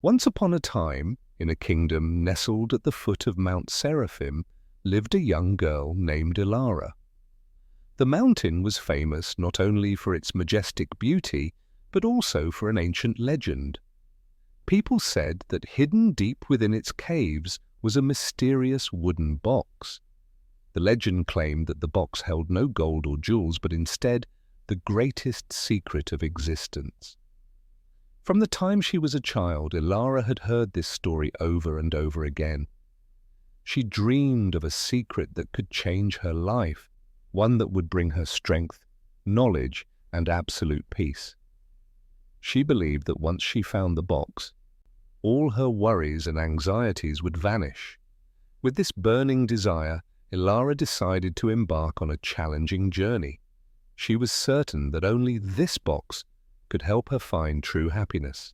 Once upon a time, in a kingdom nestled at the foot of Mount Seraphim, lived a young girl named Elara. The mountain was famous not only for its majestic beauty, but also for an ancient legend. People said that hidden deep within its caves was a mysterious wooden box. The legend claimed that the box held no gold or jewels, but instead the greatest secret of existence. From the time she was a child, Elara had heard this story over and over again. She dreamed of a secret that could change her life, one that would bring her strength, knowledge, and absolute peace. She believed that once she found the box, all her worries and anxieties would vanish. With this burning desire, Elara decided to embark on a challenging journey. She was certain that only this box could help her find true happiness.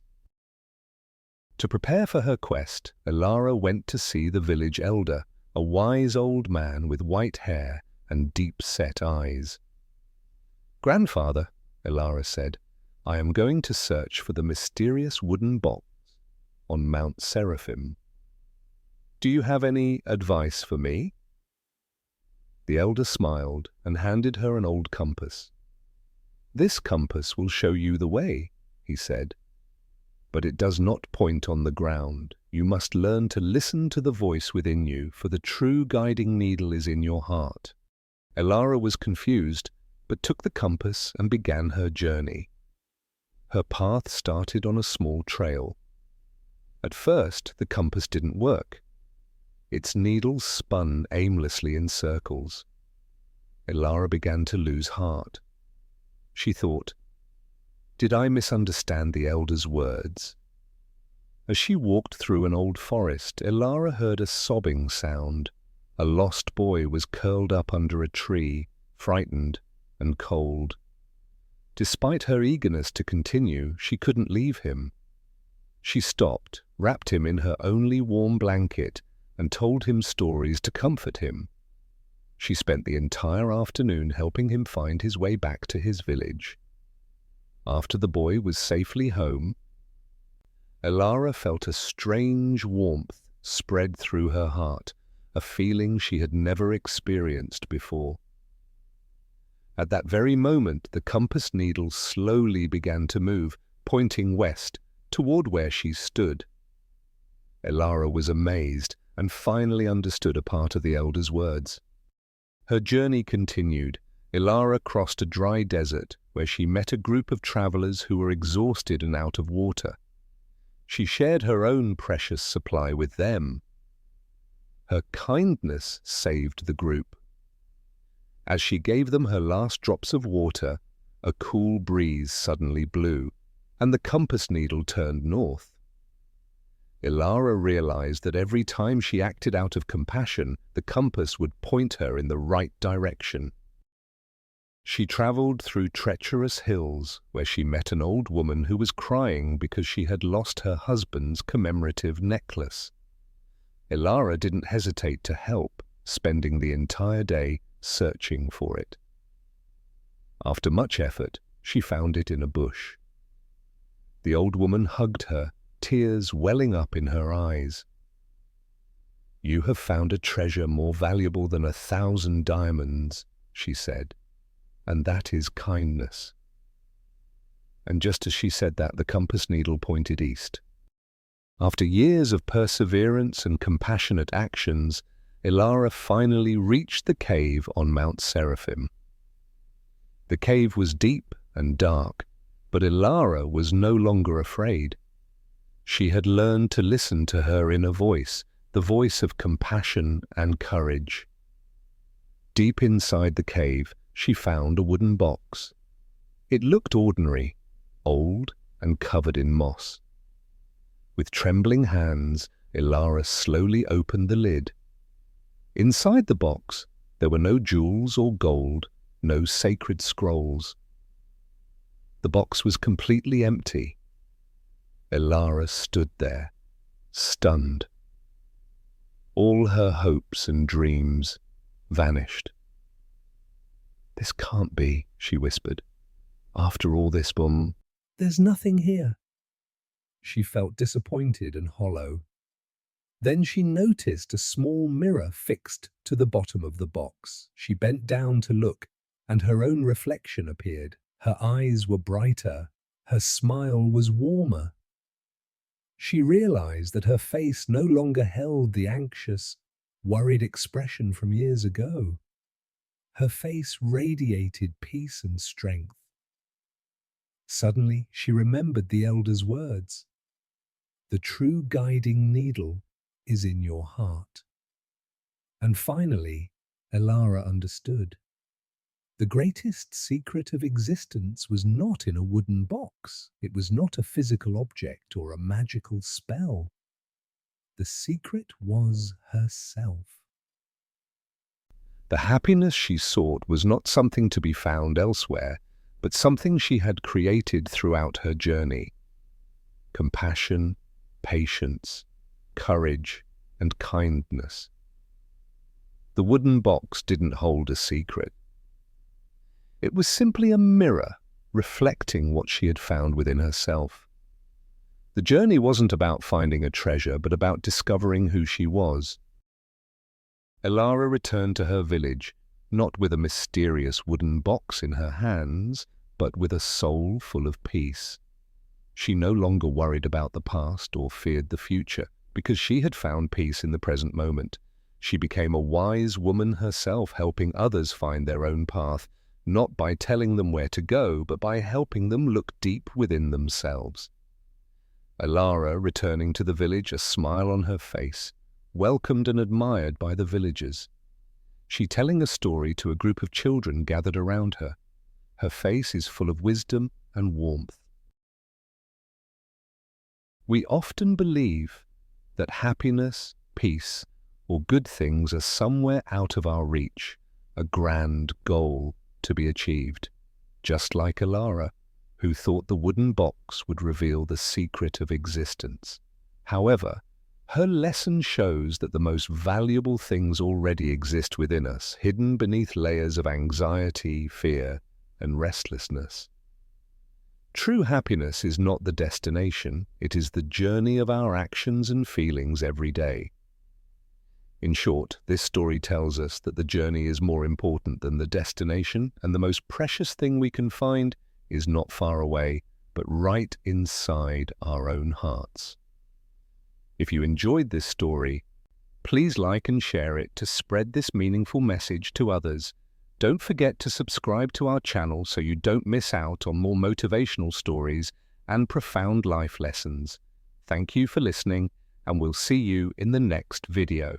To prepare for her quest, Elara went to see the village elder, a wise old man with white hair and deep-set eyes. "Grandfather," Elara said, "I am going to search for the mysterious wooden box on Mount Seraphim. Do you have any advice for me?" The elder smiled and handed her an old compass. "This compass will show you the way," he said. "But it does not point on the ground. You must learn to listen to the voice within you, for the true guiding needle is in your heart." Elara was confused, but took the compass and began her journey. Her path started on a small trail. At first, the compass didn't work. Its needle spun aimlessly in circles. Elara began to lose heart. She thought, "Did I misunderstand the elder's words?" As she walked through an old forest, Elara heard a sobbing sound. A lost boy was curled up under a tree, frightened and cold. Despite her eagerness to continue, she couldn't leave him. She stopped, wrapped him in her only warm blanket, and told him stories to comfort him. She spent the entire afternoon helping him find his way back to his village. After the boy was safely home, Elara felt a strange warmth spread through her heart, a feeling she had never experienced before. At that very moment, the compass needle slowly began to move, pointing west, toward where she stood. Elara was amazed and finally understood a part of the elder's words. Her journey continued. Elara crossed a dry desert where she met a group of travelers who were exhausted and out of water. She shared her own precious supply with them. Her kindness saved the group. As she gave them her last drops of water, a cool breeze suddenly blew, and the compass needle turned north. Elara realized that every time she acted out of compassion, the compass would point her in the right direction. She traveled through treacherous hills where she met an old woman who was crying because she had lost her husband's commemorative necklace. Elara didn't hesitate to help, spending the entire day searching for it. After much effort, she found it in a bush. The old woman hugged her, tears welling up in her eyes. "You have found a treasure more valuable than 1,000 diamonds," she said, "and that is kindness." And just as she said that, the compass needle pointed east. After years of perseverance and compassionate actions, Elara finally reached the cave on Mount Seraphim. The cave was deep and dark, but Elara was no longer afraid. She had learned to listen to her inner voice, the voice of compassion and courage. Deep inside the cave, she found a wooden box. It looked ordinary, old and covered in moss. With trembling hands, Elara slowly opened the lid. Inside the box, there were no jewels or gold, no sacred scrolls. The box was completely empty. Elara stood there, stunned. All her hopes and dreams vanished. "This can't be," she whispered. "After all this, there's nothing here." she felt disappointed and hollow. Then she noticed a small mirror fixed to the bottom of the box. She bent down to look, and her own reflection appeared. Her eyes were brighter, her smile was warmer. She realized that her face no longer held the anxious, worried expression from years ago. Her face radiated peace and strength. Suddenly, she remembered the elder's words. The true guiding needle is in your heart. And finally, Elara understood. The greatest secret of existence was not in a wooden box. It was not a physical object or a magical spell. The secret was herself. The happiness she sought was not something to be found elsewhere, but something she had created throughout her journey. Compassion, patience, courage, and kindness. The wooden box didn't hold a secret. It was simply a mirror reflecting what she had found within herself. The journey wasn't about finding a treasure, but about discovering who she was. Elara returned to her village, not with a mysterious wooden box in her hands, but with a soul full of peace. She no longer worried about the past or feared the future, because she had found peace in the present moment. She became a wise woman herself, helping others find their own path, not by telling them where to go, but by helping them look deep within themselves. Elara, returning to the village, a smile on her face, welcomed and admired by the villagers. She telling a story to a group of children gathered around her. Her face is full of wisdom and warmth. We often believe that happiness, peace, or good things are somewhere out of our reach, a grand goal to be achieved, just like Elara, who thought the wooden box would reveal the secret of existence. However, her lesson shows that the most valuable things already exist within us, hidden beneath layers of anxiety, fear, and restlessness. True happiness is not the destination, it is the journey of our actions and feelings every day. In short, this story tells us that the journey is more important than the destination, and the most precious thing we can find is not far away, but right inside our own hearts. If you enjoyed this story, please like and share it to spread this meaningful message to others. Don't forget to subscribe to our channel so you don't miss out on more motivational stories and profound life lessons. Thank you for listening, and we'll see you in the next video.